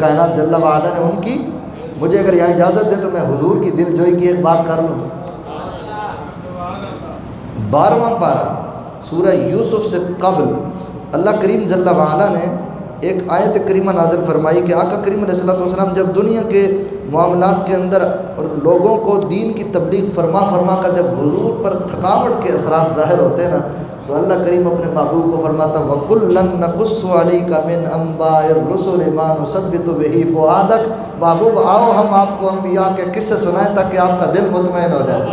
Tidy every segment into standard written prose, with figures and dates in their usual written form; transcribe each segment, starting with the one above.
کائنات جل وعلا نے ان کی، مجھے اگر یہاں اجازت دے تو میں حضور کی دل جوئی کی ایک بات کر لوں۔ 12واں پارہ سورہ یوسف سے قبل اللہ کریم جل وعلا نے ایک آیت کریمہ نازل فرمائی کہ آقا کریم علیہ السلام جب دنیا کے معاملات کے اندر اور لوگوں کو دین کی تبلیغ فرما کر جب حضور پر تھکاوٹ کے اثرات ظاہر ہوتے ہیں نا، تو اللہ کریم اپنے محبوب کو فرماتا وَكُلًّا نَقُصُّ عَلَيْكَ مِنْ أَنْبَاءِ الرُّسُلِ مَا نُثَبِّتُ بِهِ فُؤَادَكَ، محبوب آؤ ہم آپ کو انبیاء کے قصے سنائیں تاکہ آپ کا دل مطمئن ہو جائے۔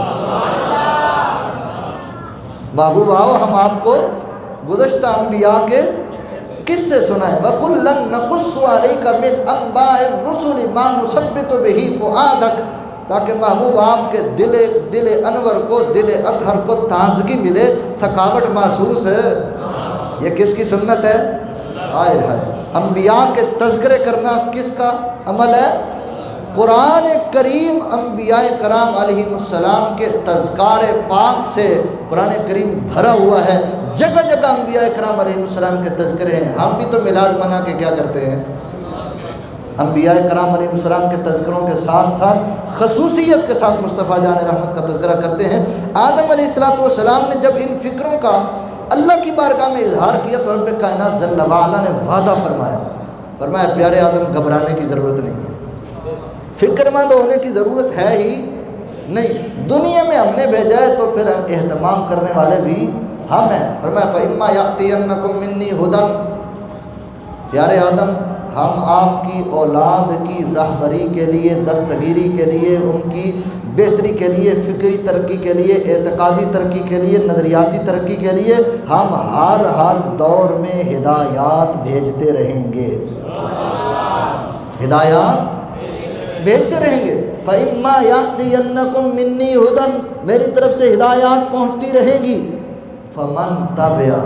محبوب آؤ ہم آپ کو گزشتہ انبیاء کے قصے سنائیں۔ وَكُلًّا نَقُصُّ عَلَيْكَ مِنْ أَنْبَاءِ الرُّسُلِ مَا نُثَبِّتُ بِهِ فُؤَادَكَ، تاکہ محبوب آپ کے دل انور کو، دل اطہر کو تازگی ملے، تھکاوٹ محسوس ہے۔ یہ کس کی سنت ہے؟ آئے ہائے، انبیاء کے تذکرے کرنا کس کا عمل ہے؟ قرآن کریم انبیاء کرام علیہ السلام کے تذکار پاک سے قرآن کریم بھرا ہوا ہے، جگہ جگہ انبیاء کرام علیہ السلام کے تذکرے ہیں۔ ہم بھی تو میلاد منا کے کیا کرتے ہیں؟ انبیاء کرام علیہ السلام کے تذکروں کے ساتھ ساتھ خصوصیت کے ساتھ مصطفیٰ جان رحمت کا تذکرہ کرتے ہیں۔ آدم علیہ السلام نے جب ان فکروں کا اللہ کی بارگاہ میں اظہار کیا تو رب کائنات جل وعلا نے وعدہ فرمایا پیارے آدم گھبرانے کی ضرورت نہیں ہے، فکر مند ہونے کی ضرورت ہے ہی نہیں، دنیا میں ہم نے بھیجا ہے تو پھر اہتمام کرنے والے بھی ہم ہیں۔ فرمایا فَإِمَّا يَأْتِيَنَّكُم مِّنِّي هُدًى، پیارے آدم ہم آپ کی اولاد کی رہبری کے لیے، دستگیری کے لیے، ان کی بہتری کے لیے، فکری ترقی کے لیے، اعتقادی ترقی کے لیے، نظریاتی ترقی کے لیے ہم ہر دور میں ہدایات بھیجتے رہیں گے، ہدایات بھیجتے رہیں گے۔ فَإِمَّا يَأْتِيَنَّكُم مِّنِّي هُدًى، میری طرف سے ہدایات پہنچتی رہیں گی۔ فَمَن تَبِعَ،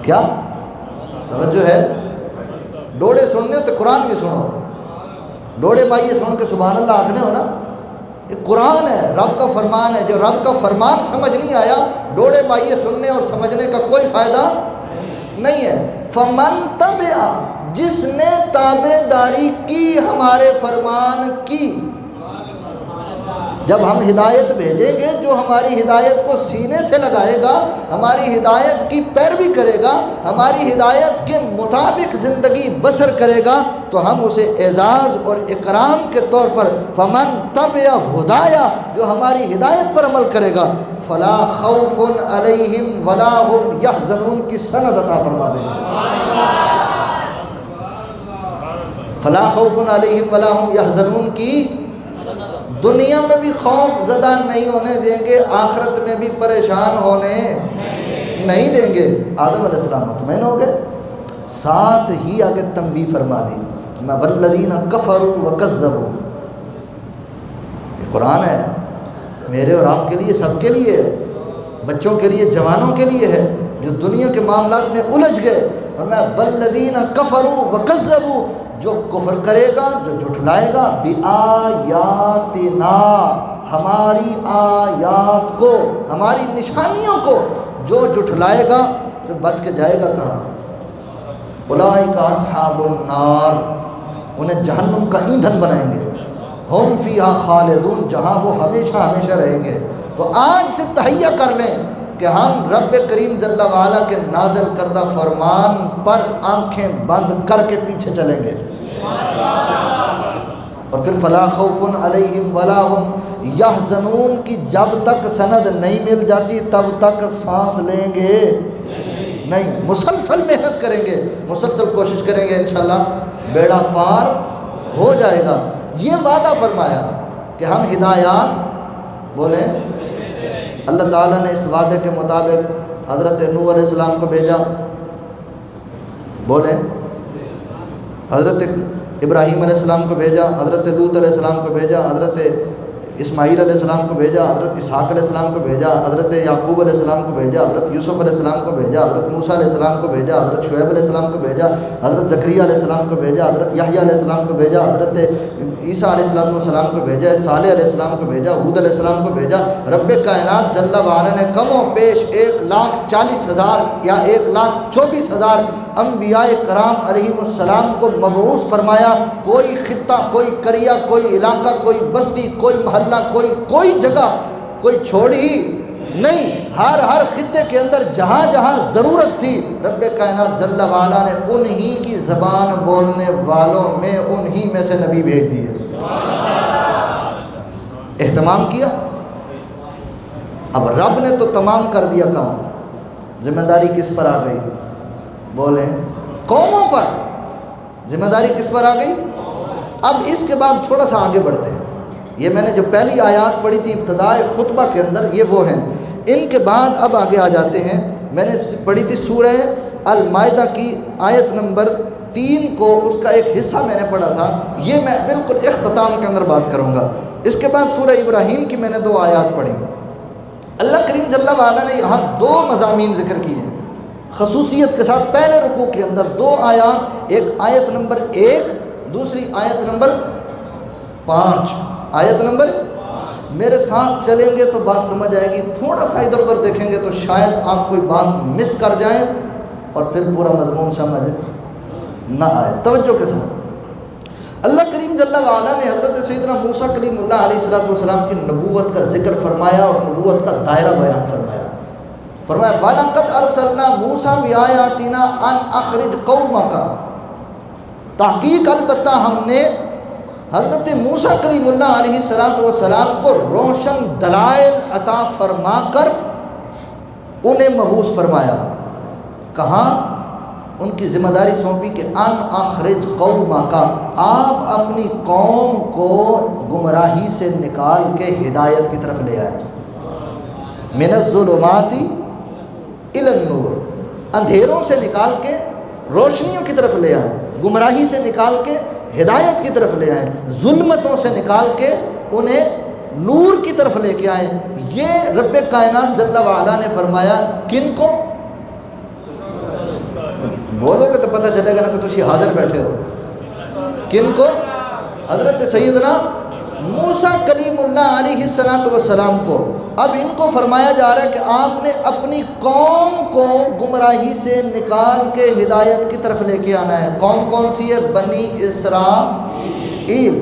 کیا توجہ ہے؟ ڈوڑے سننے تو قرآن بھی سنو، ڈوڑے بھائی سن کے سبحان اللہ آکھنے ہو نا، یہ قرآن ہے، رب کا فرمان ہے۔ جو رب کا فرمان سمجھ نہیں آیا، ڈوڑے بھائی سننے اور سمجھنے کا کوئی فائدہ نہیں ہے۔ فمن تبع، جس نے تابع داری کی ہمارے فرمان کی، جب ہم ہدایت بھیجیں گے جو ہماری ہدایت کو سینے سے لگائے گا، ہماری ہدایت کی پیروی کرے گا، ہماری ہدایت کے مطابق زندگی بسر کرے گا، تو ہم اسے اعزاز اور اکرام کے طور پر فمن تبع ہدایا، جو ہماری ہدایت پر عمل کرے گا، فلا خوف علیہم ولا هم یحزنون کی سند عطا فرما دیں گے۔ فلا خوف علیہم ولا هم یحزنون کی دنیا میں بھی خوف زدہ نہیں ہونے دیں گے، آخرت میں بھی پریشان ہونے نہیں دیں گے۔ آدم علیہ السلام مطمئن ہو گئے، ساتھ ہی آگے تنبیہ فرما دی والذین کفروا وکذبوا، یہ قرآن ہے میرے اور آپ کے لیے، سب کے لیے ہے، بچوں کے لیے، جوانوں کے لیے ہے جو دنیا کے معاملات میں الجھ گئے۔ اور میں والذین کفروا وکذبوا، جو کفر کرے گا، جو جھٹلائے گا، بِآیاتنا، ہماری آیات کو، ہماری نشانیوں کو جو جھٹلائے گا پھر بچ کے جائے گا کہاں؟ اولئک اصحاب النار، انہیں جہنم کا ایندھن بنائیں گے، ہم فیہا خالدون، جہاں وہ ہمیشہ ہمیشہ رہیں گے۔ تو آج سے تہیہ کر لیں کہ ہم رب کریم جل وعلا کے نازل کردہ فرمان پر آنکھیں بند کر کے پیچھے چلیں گے، اور پھر فلا خوف علیہم ولا هم یحزنون کی جب تک سند نہیں مل جاتی تب تک سانس لیں گے نہیں، مسلسل محنت کریں گے، مسلسل کوشش کریں گے، انشاءاللہ بیڑا پار ہو جائے گا۔ یہ وعدہ فرمایا کہ ہم ہدایات بولیں، اللہ تعالیٰ نے اس وعدے کے مطابق حضرت نوح علیہ السلام کو بھیجا، بولیں، حضرت ابراہیم علیہ السلام کو بھیجا، حضرت لوط علیہ السلام کو بھیجا، حضرت اسماعیل علیہ السلام کو بھیجا، حضرت اسحاق علیہ السلام کو بھیجا، حضرت یعقوب علیہ السلام کو بھیجا، حضرت یوسف علیہ السلام کو بھیجا، حضرت موسیٰ علیہ السلام کو بھیجا، حضرت شعیب علیہ السلام کو بھیجا، حضرت زکریا علیہ السلام کو بھیجا، حضرت یحییٰ علیہ السلام کو بھیجا، حضرت عیسیٰ علیہ السلام کو بھیجا، صالح علیہ السلام کو بھیجا، ہود علیہ السلام کو بھیجا۔ رب کائنات جل وعلا نے کم و بیش 1,40,000 یا 1,24,000 انبیاء کرام علیہم السلام کو مبعوث فرمایا، کوئی خطہ، کوئی قریہ، کوئی علاقہ، کوئی بستی، کوئی محلہ، کوئی جگہ کوئی چھوڑی نہیں، ہر خطے کے اندر جہاں جہاں ضرورت تھی رب کائنات جل وعلا نے انہی کی زبان بولنے والوں میں انہی میں سے نبی بھیج دیے، اہتمام کیا۔ اب رب نے تو تمام کر دیا کام، ذمہ داری کس پر آ گئی؟ بولیں، قوموں پر ذمہ داری کس پر آ گئی؟ اب اس کے بعد تھوڑا سا آگے بڑھتے ہیں۔ یہ میں نے جو پہلی آیات پڑھی تھی ابتداء خطبہ کے اندر، یہ وہ ہیں۔ ان کے بعد اب آگے آ جاتے ہیں۔ میں نے پڑھی تھی سورہ المائدہ کی آیت نمبر 3 کو، اس کا ایک حصہ میں نے پڑھا تھا، یہ میں بالکل اختتام کے اندر بات کروں گا۔ اس کے بعد سورہ ابراہیم کی میں نے 2 آیات پڑھی۔ اللہ کریم جل وعلا نے یہاں 2 مضامین ذکر کیے ہیں خصوصیت کے ساتھ۔ پہلے رکوع کے اندر 2 آیات، ایک آیت نمبر 1، دوسری آیت نمبر 5۔ آیت نمبر، میرے ساتھ چلیں گے تو بات سمجھ آئے گی، تھوڑا سا ادھر ادھر دیکھیں گے تو شاید آپ کوئی بات مس کر جائیں اور پھر پورا مضمون سمجھ نہ آئے۔ توجہ کے ساتھ اللہ کریم جل وعلا نے حضرت سیدنا موسیٰ کلیم اللہ علیہ السلام کی نبوت کا ذکر فرمایا اور نبوت کا دائرہ بیان فرمایا۔ فرمایا وَلَقَدْ أَرْسَلْنَا مُوسَىٰ بِآيَاتِنَا أَنْ أَخْرِجْ قَوْمَكَ، تحقیق البتہ ہم نے حضرت موسیٰ کلیم اللہ علیہ السلام کو روشن دلائل عطا فرما کر انہیں مبعوث فرمایا۔ کہاں؟ ان کی ذمہ داری سونپی کہ ان اخرج قومک، آپ اپنی قوم کو گمراہی سے نکال کے ہدایت کی طرف لے آئے۔ من الظلمات الی النور، اندھیروں سے نکال کے روشنیوں کی طرف لے آئے، گمراہی سے نکال کے ہدایت کی طرف لے آئیں، ظلمتوں سے نکال کے انہیں نور کی طرف لے کے آئیں۔ یہ رب کائنات جل وعلا نے فرمایا کن کو؟ بولو گے تو پتہ چلے گا نا کہ تسی حاضر بیٹھے ہو۔ کن کو؟ حضرت سیدنا موسیٰ کلیم اللہ علیہ السلام کو۔ اب ان کو فرمایا جا رہا ہے کہ آپ نے اپنی قوم کو گمراہی سے نکال کے ہدایت کی طرف لے کے آنا ہے۔ قوم کون سی ہے؟ بنی اسرائیل،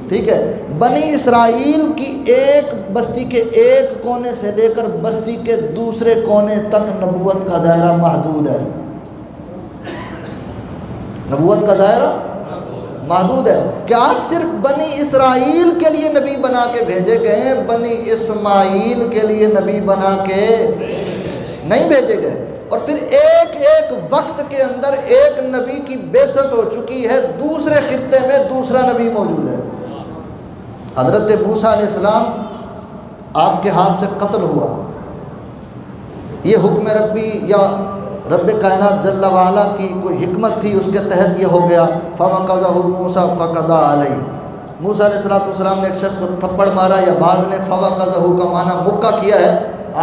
ٹھیک ہے۔ بنی اسرائیل کی ایک بستی کے ایک کونے سے لے کر بستی کے دوسرے کونے تک نبوت کا دائرہ محدود ہے۔ نبوت کا دائرہ محدود ہے کہ آج صرف بنی اسرائیل کے لیے نبی بنا کے بھیجے گئے ہیں، بنی اسماعیل کے لیے نبی بنا کے نہیں بھیجے گئے۔ اور پھر ایک ایک وقت کے اندر ایک نبی کی بعثت ہو چکی ہے، دوسرے خطے میں دوسرا نبی موجود ہے۔ حضرت موسیٰ علیہ السلام آپ کے ہاتھ سے قتل ہوا، یہ حکم ربی یا رب کائنات جل وعلا کی کوئی حکمت تھی، اس کے تحت یہ ہو گیا۔ فَوَقَذَهُ مُوسَىٰ فَقَضَىٰ عَلَيْهِ، موسیٰ علیہ السلام نے ایک شخص کو تھپڑ مارا، یا بعض نے فَوَقَذَهُ کا معنی مکہ کیا ہے،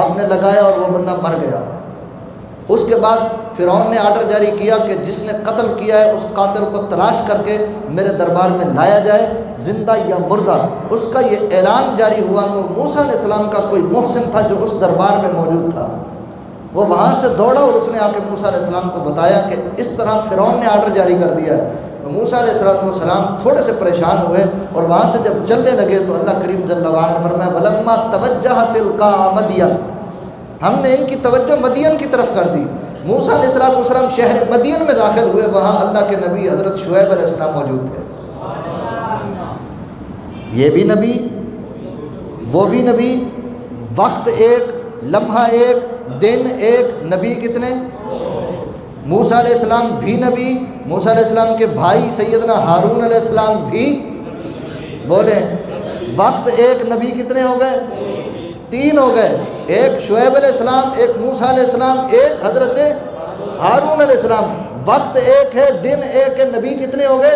آپ نے لگایا اور وہ بندہ مر گیا۔ اس کے بعد فرعون نے آرڈر جاری کیا کہ جس نے قتل کیا ہے اس قاتل کو تلاش کر کے میرے دربار میں لایا جائے، زندہ یا مردہ۔ اس کا یہ اعلان جاری ہوا تو موسیٰ علیہ السلام کا کوئی محسن تھا جو اس دربار میں موجود تھا، وہ وہاں سے دوڑا اور اس نے آ کے موسیٰ علیہ السلام کو بتایا کہ اس طرح فرعون نے آرڈر جاری کر دیا ہے۔ تو موسیٰ علیہ السلام تھوڑے سے پریشان ہوئے اور وہاں سے جب چلنے لگے تو اللہ کریم جل وعلا نے فرمایا وَلَمَّا تَوَجَّهَ تِلْقَاءَ مَدْيَنَ، ہم نے ان کی توجہ مدین کی طرف کر دی۔ موسیٰ علیہ السلام شہر مدین میں داخل ہوئے، وہاں اللہ کے نبی حضرت شعیب علیہ السلام موجود تھے۔ یہ بھی نبی، وہ بھی نبی، وقت ایک، لمحہ ایک، دن ایک، نبی کتنے؟ موسیٰ علیہ السلام بھی نبی، موسیٰ علیہ السلام کے بھائی سیدنا ہارون علیہ السلام بھی، بولیں وقت ایک، نبی کتنے ہو گئے؟ 3 ہو گئے، ایک شعیب علیہ السلام، ایک موسیٰ علیہ السلام، ایک حضرت ہارون علیہ السلام۔ وقت ایک ہے، دن ایک ہے، نبی کتنے ہو گئے؟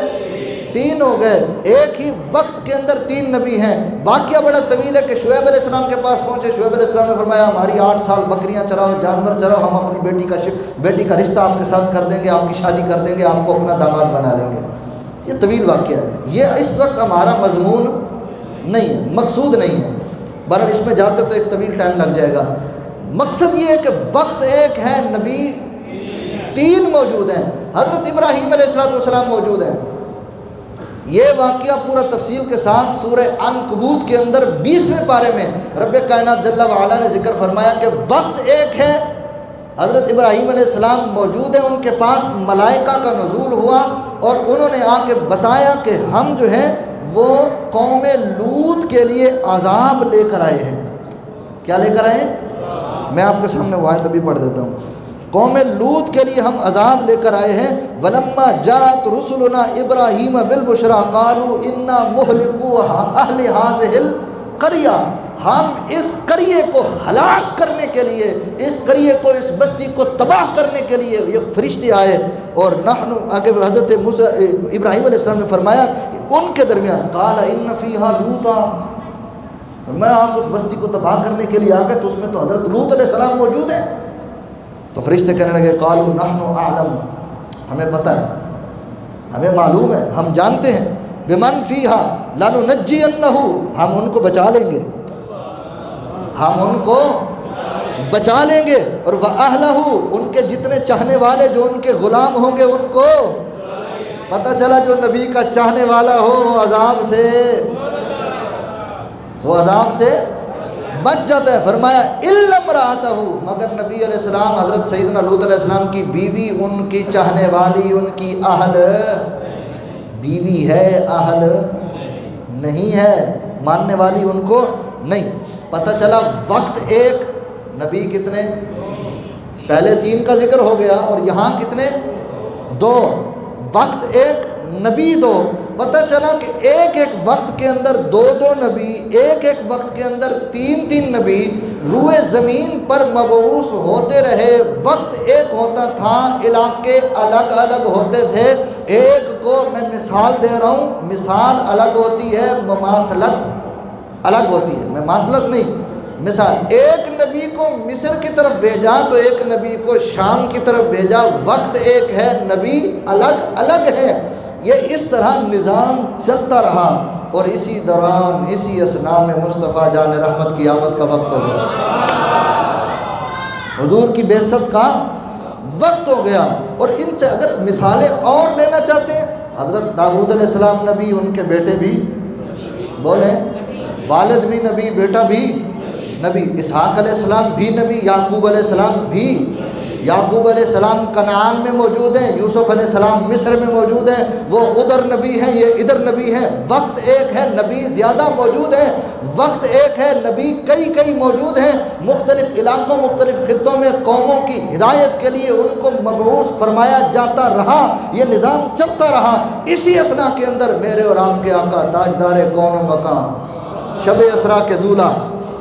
3 ہو گئے۔ ایک ہی وقت کے اندر 3 نبی ہیں۔ واقعہ بڑا طویل ہے کہ شعیب علیہ السلام کے پاس پہنچے، شعیب علیہ السلام نے فرمایا ہماری 8 سال بکریاں چراؤ، جانور چراؤ، ہم اپنی بیٹی کا رشتہ آپ کے ساتھ کر دیں گے، آپ کی شادی کر دیں گے، آپ کو اپنا داماد بنا لیں گے۔ یہ طویل واقعہ ہے، یہ اس وقت ہمارا مضمون نہیں ہے، مقصود نہیں ہے، بہرحال اس میں جاتے تو ایک طویل ٹائم لگ جائے گا۔ مقصد یہ ہے کہ وقت ایک ہے، نبی 3 موجود ہیں۔ حضرت ابراہیم علیہ السلام موجود ہیں. یہ واقعہ پورا تفصیل کے ساتھ سورہ عنکبوت کے اندر 20ویں پارے میں رب کائنات جل وعلا نے ذکر فرمایا کہ وقت ایک ہے. حضرت ابراہیم علیہ السلام موجود ہیں, ان کے پاس ملائکہ کا نزول ہوا اور انہوں نے آ کے بتایا کہ ہم جو ہے وہ قوم لوط کے لیے عذاب لے کر آئے ہیں. کیا لے کر آئے ہیں؟ میں آپ کے سامنے وہ آیت ابھی پڑھ دیتا ہوں. قوم لوط کے لیے ہم عذاب لے کر آئے ہیں. وَلَمَّا جَاءَتْ رُسُلُنَا إِبْرَاهِيمَ بِالْبُشْرَىٰ قَالُوا إِنَّا مُهْلِكُو أَهْلِ هَٰذِهِ الْقَرْيَةِ, ہم اس قریے کو ہلاک کرنے کے لیے, اس قریے کو, اس بستی کو تباہ کرنے کے لیے یہ فرشتے آئے. اور نحن, آگے حضرت ابراہیم علیہ السلام نے فرمایا کہ ان کے درمیان قَالَ إِنَّ فِيهَا لُوطًا, میں آپ اس بستی کو تباہ کرنے کے لیے آ گئے تو اس میں تو حضرت لوط علیہ السلام موجود ہیں. تو فرشتے کہنے لگے قَالُوا نَحْنُ أَعْلَمُ, ہمیں پتہ ہے, ہمیں معلوم ہے, ہم جانتے ہیں. بِمَنْ فِيهَا لَنُنَجِّيَنَّهُ, ہم ان کو بچا لیں گے, ہم ان کو بچا لیں گے. اور وَأَهْلَهُ, ان کے جتنے چاہنے والے جو ان کے غلام ہوں گے ان کو. پتہ چلا جو نبی کا چاہنے والا ہو وہ عذاب سے بچ جاتا ہے. فرمایا إِلَّا امْرَأَتَهُ, مگر نبی علیہ السلام حضرت سیدنا لوط علیہ السلام کی بیوی, ان کی چاہنے والی, ان کی اہل بیوی ہے, اہل نہیں ہے, ماننے والی ان کو نہیں. پتہ چلا وقت ایک, نبی کتنے, پہلے 3 کا ذکر ہو گیا اور یہاں کتنے, 2. وقت ایک, نبی 2. پتہ چلا کہ ایک ایک وقت کے اندر 2 نبی, ایک ایک وقت کے اندر 3 نبی روئے زمین پر مبعوث ہوتے رہے. وقت ایک ہوتا تھا, علاقے الگ الگ ہوتے تھے. ایک کو میں مثال دے رہا ہوں, مثال الگ ہوتی ہے, مماثلت الگ ہوتی ہے, مماثلت نہیں, مثال. ایک نبی کو مصر کی طرف بھیجا تو ایک نبی کو شام کی طرف بھیجا. وقت ایک ہے, نبی الگ الگ ہے. یہ اس طرح نظام چلتا رہا اور اسی دوران اسی اثناء میں مصطفیٰ جان رحمت کی آمد کا وقت ہو گیا, حضور کی بعثت کا وقت ہو گیا. اور ان سے اگر مثالیں اور لینا چاہتے ہیں, حضرت داؤد علیہ السلام نبی, ان کے بیٹے بھی بولیں, والد بھی نبی, بیٹا بھی نبی. اسحاق علیہ السلام بھی نبی, یعقوب علیہ السلام بھی. یعقوب علیہ السلام کنعان میں موجود ہیں, یوسف علیہ السلام مصر میں موجود ہیں. وہ ادھر نبی ہیں, یہ ادھر نبی ہیں. وقت ایک ہے, نبی زیادہ موجود ہیں. وقت ایک ہے, نبی کئی موجود ہیں. مختلف علاقوں, مختلف خطوں میں قوموں کی ہدایت کے لیے ان کو مبعوث فرمایا جاتا رہا. یہ نظام چلتا رہا. اسی اثناء کے اندر میرے اور آپ کے آقا تاجدار کون و مکان, شب اسرا کے دولہ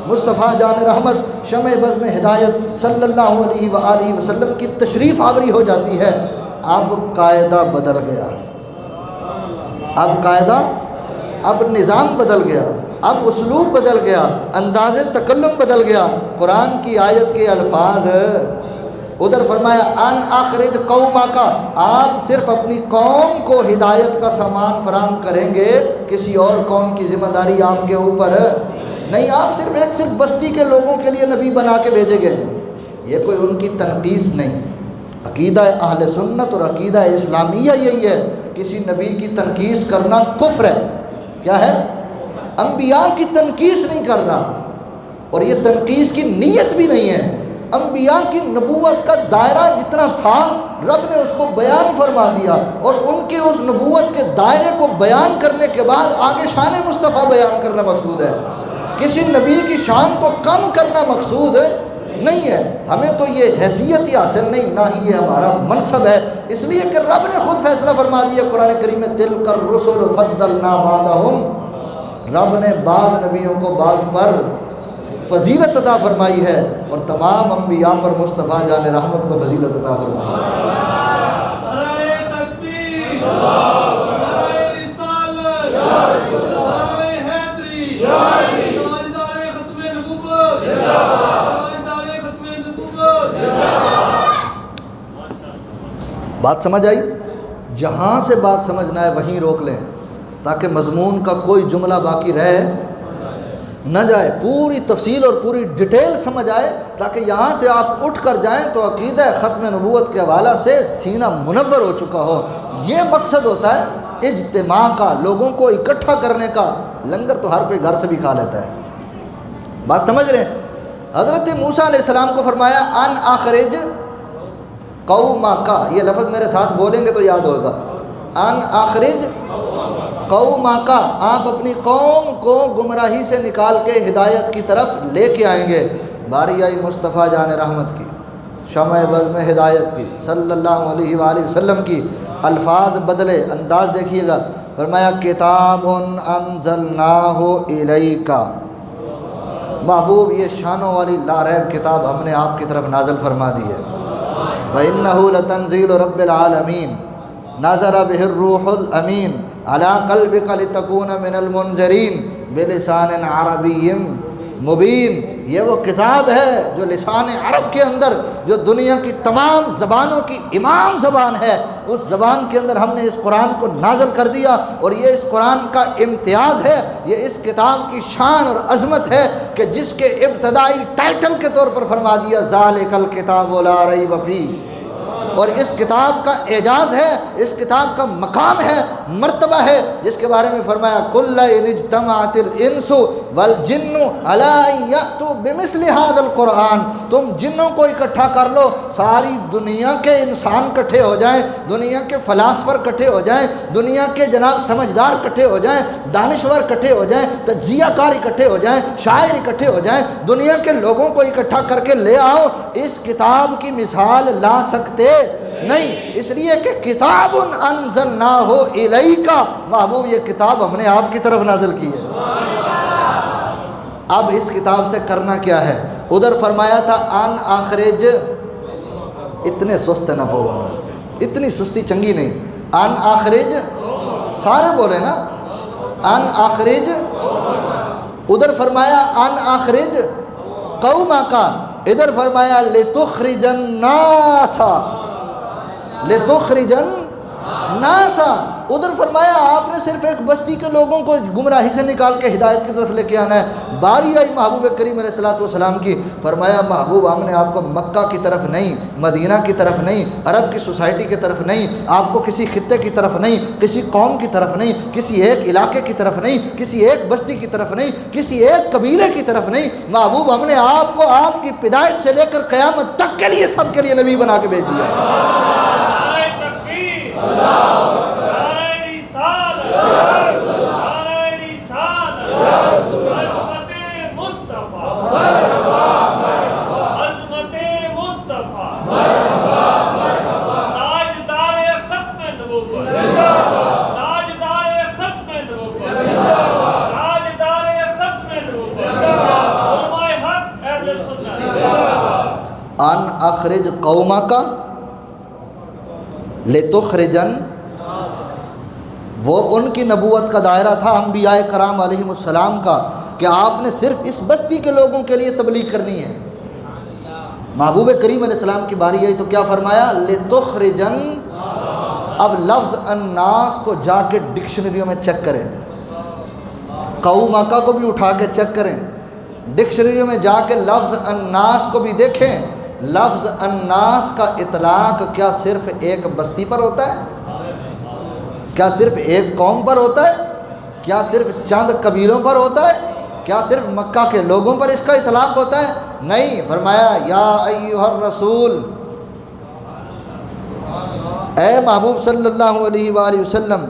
مصطفیٰ جان رحمت, شمع بزم ہدایت صلی اللہ علیہ وآلہ وسلم کی تشریف آوری ہو جاتی ہے. اب قاعدہ بدل گیا, اب قاعدہ, اب نظام بدل گیا, اب اسلوب بدل گیا, انداز تکلم بدل گیا. قرآن کی آیت کے الفاظ, ادھر فرمایا ان اخرج قومک, آپ صرف اپنی قوم کو ہدایت کا سامان فراہم کریں گے, کسی اور قوم کی ذمہ داری آپ کے اوپر نہیں. آپ صرف بستی کے لوگوں کے لیے نبی بنا کے بھیجے گئے ہیں. یہ کوئی ان کی تنقیص نہیں. عقیدہ اہل سنت اور عقیدہ اسلامیہ یہی ہے, کسی نبی کی تنقیص کرنا کفر ہے. کیا ہے؟ انبیاء کی تنقیص نہیں کر رہا, اور یہ تنقیص کی نیت بھی نہیں ہے. انبیاء کی نبوت کا دائرہ جتنا تھا رب نے اس کو بیان فرما دیا, اور ان کے اس نبوت کے دائرے کو بیان کرنے کے بعد آگے شان مصطفیٰ بیان کرنا مقصود ہے. کسی نبی کی شان کو کم کرنا مقصود نہیں ہے. ہمیں تو یہ حیثیت ہی حاصل نہیں, نہ ہی یہ ہمارا منصب ہے. اس لیے کہ رب نے خود فیصلہ فرما دیا قرآن کریم میں, تلک الرسل فضلنا بعضهم, رب نے بعض نبیوں کو بعض پر فضیلت عطا فرمائی ہے, اور تمام انبیاء پر مصطفیٰ جان رحمت کو فضیلت عطا فرمائی ہے. بات سمجھ آئی؟ جہاں سے بات سمجھنا ہے وہیں روک لیں, تاکہ مضمون کا کوئی جملہ باقی رہے. نہ جائے، پوری تفصیل اور پوری ڈیٹیل سمجھ آئے، تاکہ یہاں سے آپ اٹھ کر جائیں تو عقیدہ ختم نبوت کے حوالہ سے سینہ منور ہو چکا ہو۔ یہ مقصد ہوتا ہے اجتماع کا، لوگوں کو اکٹھا کرنے کا۔ لنگر تو ہر کوئی گھر سے بھی کھا لیتا ہے، بات سمجھ رہے ہیں؟ حضرت موسیٰ علیہ السلام کو فرمایا ان اخرج قومک، یہ لفظ میرے ساتھ بولیں گے تو یاد ہوگا، ان اخرج قومک، آپ اپنی قوم کو گمراہی سے نکال کے ہدایت کی طرف لے کے آئیں گے۔ باری آئی مصطفیٰ جان رحمت کی، شمع بزم ہدایت کی، صلی اللہ علیہ وآلہ وسلم کی، الفاظ بدلے، انداز دیکھیے گا۔ فرمایا کتاب انزلناہ الیک، محبوب یہ شانوں والی لاریب کتاب ہم نے آپ کی طرف نازل فرما دی ہے۔ وَإِنَّهُ لَتَنزِيلُ رَبِّ الْعَالَمِينَ نَزَلَ بِهِ الرُّوحُ الْأَمِينُ عَلَىٰ قَلْبِكَ لِتَكُونَ مِنَ الْمُنذِرِينَ بِلِسَانٍ عَرَبِيٍّ مبین۔ یہ وہ کتاب ہے جو لسان عرب کے اندر، جو دنیا کی تمام زبانوں کی امام زبان ہے، اس زبان کے اندر ہم نے اس قرآن کو نازل کر دیا۔ اور یہ اس قرآن کا امتیاز ہے، یہ اس کتاب کی شان اور عظمت ہے کہ جس کے ابتدائی ٹائٹل کے طور پر فرما دیا ذالک الکتاب لا ریب فیہ، اور اس کتاب کا اعجاز ہے، اس کتاب کا مقام ہے، مرتبہ ہے، جس کے بارے میں فرمایا کل ان اجتمعت الانس والجن علی ان یأتوا بمثل ھذا القرآن، تم جنوں کو اکٹھا کر لو، ساری دنیا کے انسان اکٹھے ہو جائیں، دنیا کے فلاسفر اکٹھے ہو جائیں، دنیا کے جناب سمجھدار اکٹھے ہو جائیں، دانشور اکٹھے ہو جائیں، تجزیہ کار اکٹھے ہو جائیں، شاعر اکٹھے ہو جائیں، دنیا کے لوگوں کو اکٹھا کر کے لے آؤ، اس کتاب کی مثال لا سکتے نہیں، اس لیے کہ کتاب انزلناہ الیک، محبوب یہ کتاب ہم نے آپ کی طرف نازل کی ہے۔ اب اس کتاب سے کرنا کیا ہے؟ ادھر فرمایا تھا ان اخرج، اتنے سست نہ بولو، اتنی سستی چنگی نہیں، ان اخرج سارے بولے نا، ان اخرج، ادھر فرمایا ان اخرج قومک، ادھر فرمایا لتخرج الناس، لتخرج الناس، ادھر فرمایا آپ نے صرف ایک بستی کے لوگوں کو گمراہی سے نکال کے ہدایت کی طرف لے کے آنا ہے۔ باری آئی محبوب کریم علیہ الصلوۃ والسلام کی، فرمایا محبوب ہم نے آپ کو مکہ کی طرف نہیں، مدینہ کی طرف نہیں، عرب کی سوسائٹی کی طرف نہیں، آپ کو کسی خطے کی طرف نہیں، کسی قوم کی طرف نہیں، کسی ایک علاقے کی طرف نہیں، کسی ایک بستی کی طرف نہیں، کسی ایک قبیلے کی طرف نہیں، محبوب ہم نے آپ کو آپ کی پیدائش سے لے کر قیامت تک کے لیے سب کے لیے نبی بنا کے بھیج دیا۔ ان اخرج قومک لتخرجن، وہ ان کی نبوت کا دائرہ تھا انبیاء کرام علیہم السلام کا کہ آپ نے صرف اس بستی کے لوگوں کے لیے تبلیغ کرنی ہے۔ محبوب کریم علیہ السلام کی باری آئی تو کیا فرمایا لتخرجن۔ اب لفظ الناس کو جا کے ڈکشنریوں میں چیک کریں، قومک کو بھی اٹھا کے چیک کریں، ڈکشنریوں میں جا کے لفظ الناس کو بھی دیکھیں۔ لفظ الناس کا اطلاق کیا صرف ایک بستی پر ہوتا ہے؟ کیا صرف ایک قوم پر ہوتا ہے؟ کیا صرف چند قبیلوں پر ہوتا ہے؟ کیا صرف مکہ کے لوگوں پر اس کا اطلاق ہوتا ہے؟ نہیں، فرمایا یا ایھا الرسول، اے محبوب صلی اللہ علیہ وآلہ وسلم،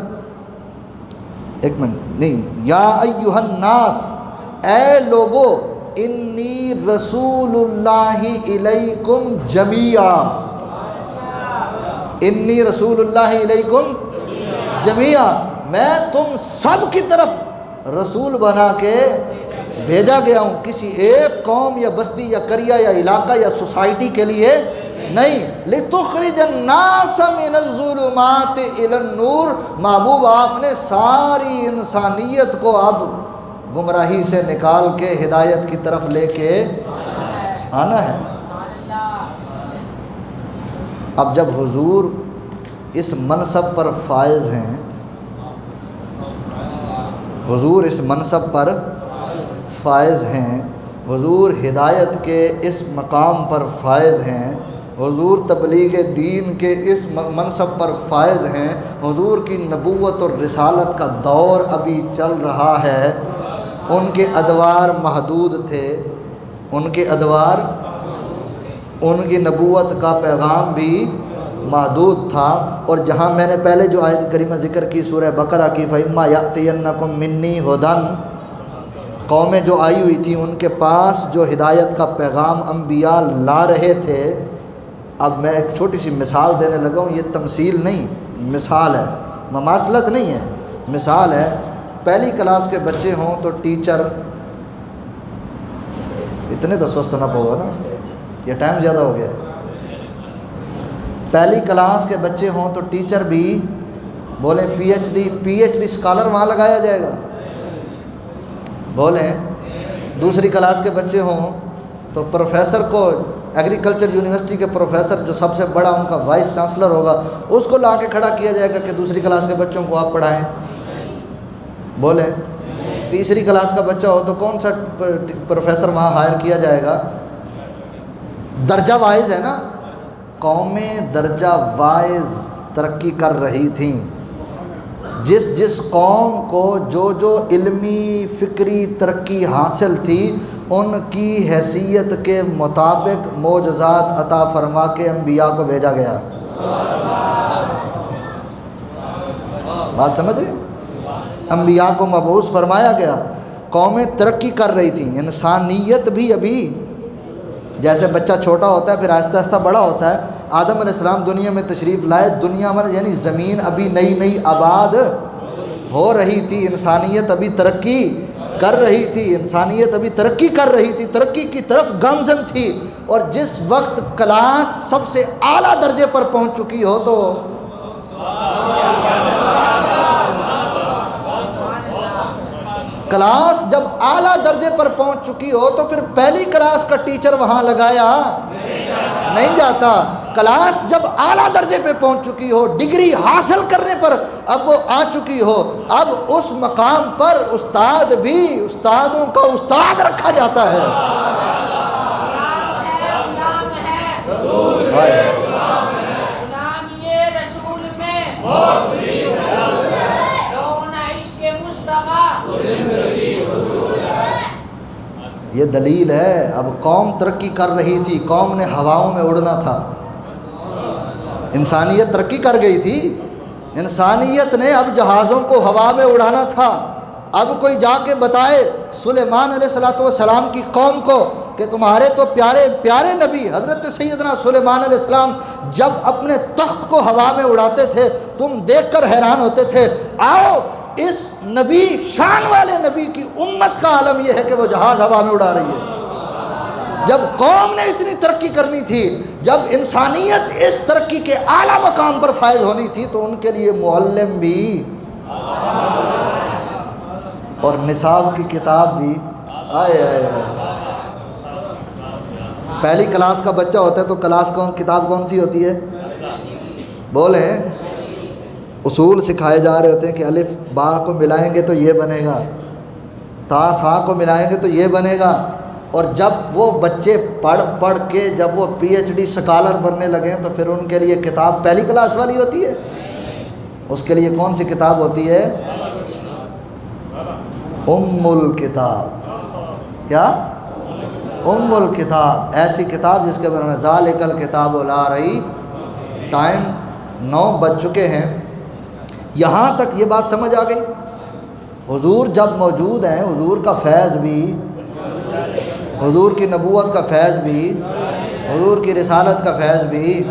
ایک منٹ نہیں، یا ایھا الناس، اے لوگو، انی رسول اللہ الیکم جمیعا، انی رسول اللہ علیکم جمیعا، میں تم سب کی طرف رسول بنا کے بھیجا گیا ہوں، کسی ایک قوم یا بستی یا قریہ یا علاقہ یا سوسائٹی کے لیے نہیں۔ لتخرج الناس من الظلمات الی النور، محبوب آپ نے ساری انسانیت کو اب گمراہی سے نکال کے ہدایت کی طرف لے کے آنا ہے۔ اب جب حضور اس منصب پر فائز ہیں، حضور اس منصب پر فائز ہیں، حضور ہدایت کے اس مقام پر فائز ہیں، حضور تبلیغ دین کے اس منصب پر فائز ہیں، حضور کی نبوت اور رسالت کا دور ابھی چل رہا ہے۔ ان کے ادوار محدود تھے، ان کے ادوار، ان کی نبوت کا پیغام بھی محدود تھا۔ اور جہاں میں نے پہلے جو آیت کریمہ ذکر کی سورہ بقرہ کی فَإِمَّا يَأْتِيَنَّكُم مِّنِّي هُدًى، قومیں جو آئی ہوئی تھیں ان کے پاس جو ہدایت کا پیغام انبیاء لا رہے تھے۔ اب میں ایک چھوٹی سی مثال دینے لگا ہوں، یہ تمثیل نہیں، مثال ہے، مماثلت نہیں ہے، مثال ہے۔ پہلی کلاس کے بچے ہوں تو ٹیچر، اتنے تو سوست نہ ہوگا نا، یہ ٹائم زیادہ ہو گیا ہے۔ پہلی کلاس کے بچے ہوں تو ٹیچر بھی بولیں پی ایچ ڈی اسکالر وہاں لگایا جائے گا، بولیں۔ دوسری کلاس کے بچے ہوں تو پروفیسر کو، ایگریکلچر یونیورسٹی کے پروفیسر جو سب سے بڑا ان کا وائس چانسلر ہوگا، اس کو لا کے کھڑا کیا جائے گا کہ دوسری کلاس کے بچوں کو آپ پڑھائیں، بولیں۔ تیسری کلاس کا بچہ ہو تو کون سا پروفیسر وہاں ہائر کیا جائے گا؟ درجہ وائز ہے نا، قومیں درجہ وائز ترقی کر رہی تھیں۔ جس قوم کو جو علمی فکری ترقی حاصل تھی، ان کی حیثیت کے مطابق معجزات عطا فرما کے انبیاء کو بھیجا گیا۔ بات سمجھ رہے؟ انبیاء کو مبعوث فرمایا گیا۔ قومیں ترقی کر رہی تھیں، انسانیت بھی ابھی، جیسے بچہ چھوٹا ہوتا ہے پھر آہستہ آہستہ بڑا ہوتا ہے، آدم علیہ السلام دنیا میں تشریف لائے، دنیا میں یعنی زمین ابھی نئی نئی آباد ہو رہی تھی، انسانیت ابھی ترقی کر رہی تھی، انسانیت ابھی ترقی کر رہی تھی، ترقی کی طرف گامزن تھی۔ اور جس وقت کلاس سب سے اعلیٰ درجے پر پہنچ چکی ہو تو کلاس جب اعلیٰ درجے پر پہنچ چکی ہو تو پھر پہلی کلاس کا ٹیچر وہاں لگایا نہیں جاتا۔ کلاس جب اعلیٰ درجے پہ پہنچ چکی ہو، ڈگری حاصل کرنے پر اب وہ آ چکی ہو، اب اس مقام پر استاد بھی استادوں کا استاد رکھا جاتا ہے۔ یہ دلیل ہے، اب قوم ترقی کر رہی تھی، قوم نے ہواؤں میں اڑنا تھا، انسانیت ترقی کر گئی تھی، انسانیت نے اب جہازوں کو ہوا میں اڑانا تھا۔ اب کوئی جا کے بتائے سلیمان علیہ السلام کی قوم کو کہ تمہارے تو پیارے پیارے نبی حضرت سیدنا سلیمان علیہ السلام جب اپنے تخت کو ہوا میں اڑاتے تھے تم دیکھ کر حیران ہوتے تھے، آؤ اس نبی، شان والے نبی کی امت کا عالم یہ ہے کہ وہ جہاز ہوا میں اڑا رہی ہے۔ جب قوم نے اتنی ترقی کرنی تھی، جب انسانیت اس ترقی کے اعلیٰ مقام پر فائز ہونی تھی تو ان کے لیے معلم بھی اور نصاب کی کتاب بھی آئے۔ پہلی کلاس کا بچہ ہوتا ہے تو کتاب کون سی ہوتی ہے؟ بولیں۔ اصول سکھائے جا رہے ہوتے ہیں کہ الف با کو ملائیں گے تو یہ بنے گا، تا سا کو ملائیں گے تو یہ بنے گا۔ اور جب وہ بچے پڑھ کے جب وہ پی ایچ ڈی اسکالر بننے لگے تو پھر ان کے لیے کتاب پہلی کلاس والی ہوتی ہے، اس کے لیے کون سی کتاب ہوتی ہے؟ ام الکتاب۔ کیا؟ ام الکتاب، ایسی کتاب جس کے بارے میں ذالک الکتاب لا ریب۔ ٹائم 9 بج چکے ہیں، یہاں تک یہ بات سمجھ آ گئی؟ حضور جب موجود ہیں، حضور کا فیض بھی، حضور کی نبوت کا فیض بھی، حضور کی رسالت کا فیض بھی،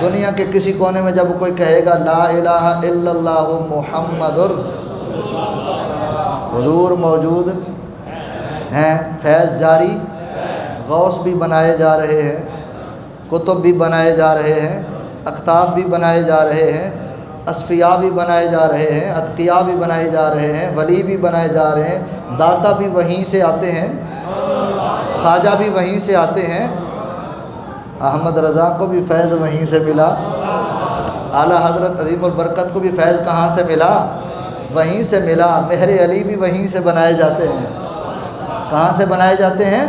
دنیا کے کسی کونے میں جب کوئی کہے گا لا الہ الا اللہ محمد، حضور موجود ہیں، فیض جاری، غوث بھی بنائے جا رہے ہیں، کتب بھی بنائے جا رہے ہیں، اکتاب بھی بنائے جا رہے ہیں، اصفیاء بھی بنائے جا رہے ہیں، اتقیاء بھی بنائے جا رہے ہیں، ولی بھی بنائے جا رہے ہیں، داتا بھی وہیں سے آتے ہیں، خواجہ بھی وہیں سے آتے ہیں، احمد رضا کو بھی فیض وہیں سے ملا، اعلیٰ حضرت عظیم البرکت کو بھی فیض کہاں سے ملا؟ وہیں سے ملا، مہر علی بھی وہیں سے بنائے جاتے ہیں۔ کہاں سے بنائے جاتے ہیں؟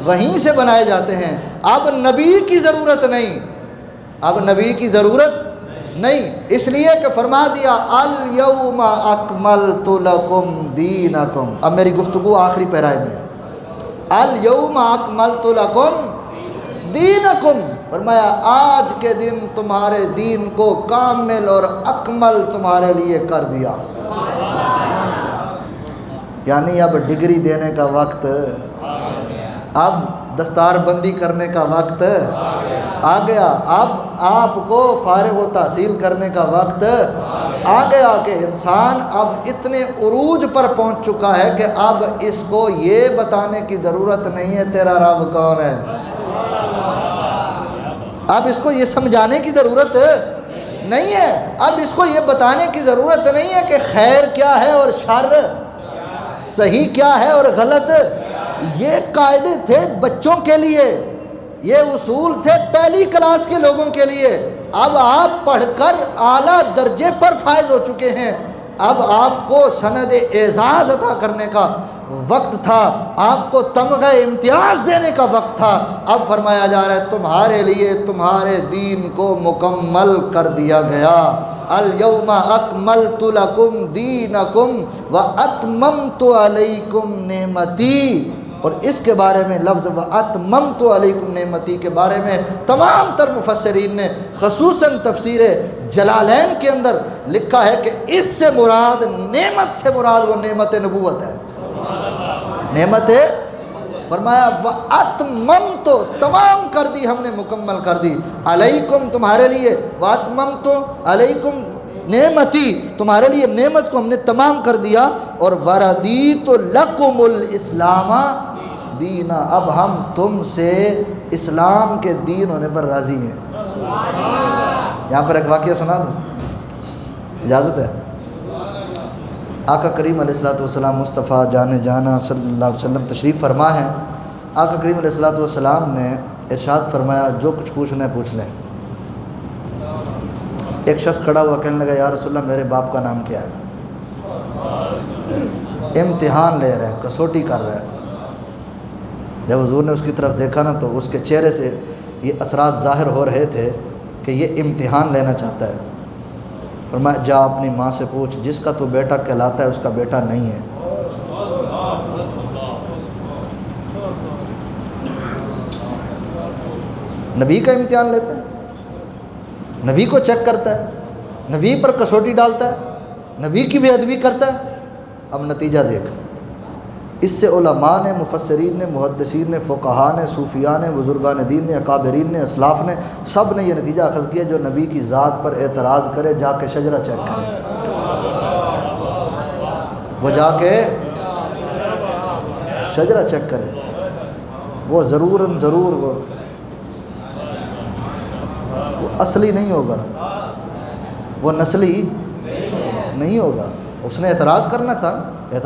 وہیں سے بنائے جاتے ہیں۔ اب نبی کی ضرورت نہیں، اب نبی کی ضرورت نہیں، اس لیے کہ فرما دیا الیوم اکملت لکم دینکم۔ اب میری گفتگو آخری پیرائے میں ہے، الیوم اکملت لکم دینکم، فرمایا آج کے دن تمہارے دین کو کامل اور اکمل تمہارے لیے کر دیا۔ یعنی اب ڈگری دینے کا وقت، اب دستار بندی کرنے کا وقت آ گیا، اب آپ کو فارغ و تحصیل کرنے کا وقت آ گیا کہ انسان اب اتنے عروج پر پہنچ چکا ہے کہ اب اس کو یہ بتانے کی ضرورت نہیں ہے تیرا رب کون ہے، اب اس کو یہ سمجھانے کی ضرورت نہیں ہے، اب اس کو یہ بتانے کی ضرورت نہیں ہے کہ خیر کیا ہے اور شر، صحیح کیا ہے اور غلط۔ یہ قاعدے تھے بچوں کے لیے، یہ اصول تھے پہلی کلاس کے لوگوں کے لیے۔ اب آپ پڑھ کر اعلیٰ درجے پر فائز ہو چکے ہیں، اب آپ کو سند اعزاز عطا کرنے کا وقت تھا، آپ کو تمغہ امتیاز دینے کا وقت تھا۔ اب فرمایا جا رہا ہے تمہارے لیے تمہارے دین کو مکمل کر دیا گیا۔ الیوم اکملت لکم دینکم واتممت علیکم نعمتی، اور اس کے بارے میں لفظ واتممت علیکم نعمتی کے بارے میں تمام تر مفسرین نے خصوصاً تفسیر جلالین کے اندر لکھا ہے کہ اس سے مراد، نعمت سے مراد وہ نعمت نبوت ہے، نعمت فرمایا واتممت، تمام کر دی ہم نے، مکمل کر دی، علیکم تمہارے لیے، واتممت علیکم نعمتی تمہارے لیے نعمت کو ہم نے تمام کر دیا، اور وردیت لکم الاسلام دینا، اب ہم تم سے اسلام کے دین ہونے پر راضی ہیں۔ یہاں پر ایک واقعہ سنا دوں، اجازت ہے؟ آقا کریم علیہ الصلوۃ والسلام مصطفیٰ جان جانا صلی اللہ علیہ وسلم تشریف فرما ہے۔ آقا کریم علیہ الصلوۃ والسلام نے ارشاد فرمایا جو کچھ پوچھنا ہے پوچھ لیں۔ ایک شخص کھڑا ہوا کہنے لگا یا رسول اللہ میرے باپ کا نام کیا ہے؟ امتحان لے رہا ہے، کسوٹی کر رہا ہے۔ جب حضور نے اس کی طرف دیکھا نا تو اس کے چہرے سے یہ اثرات ظاہر ہو رہے تھے کہ یہ امتحان لینا چاہتا ہے۔ فرمایا جا اپنی ماں سے پوچھ، جس کا تو بیٹا کہلاتا ہے اس کا بیٹا نہیں ہے۔ نبی کا امتحان لیتا ہے، نبی کو چیک کرتا ہے، نبی پر کسوٹی ڈالتا ہے، نبی کی بے ادبی کرتا ہے۔ اب نتیجہ دیکھ، اس سے علماء نے، مفسرین نے، محدثین نے، فقہاء نے، صوفیاء نے، بزرگان دین نے، اکابرین نے، اسلاف نے، سب نے یہ نتیجہ اخذ کیا جو نبی کی ذات پر اعتراض کرے جا کے شجرہ چیک کرے، وہ جا کے شجرہ چیک کرے، وہ ضرور وہ اصلی نہیں ہوگا، وہ نسلی نہیں ہوگا۔ اس نے اعتراض کرنا تھا،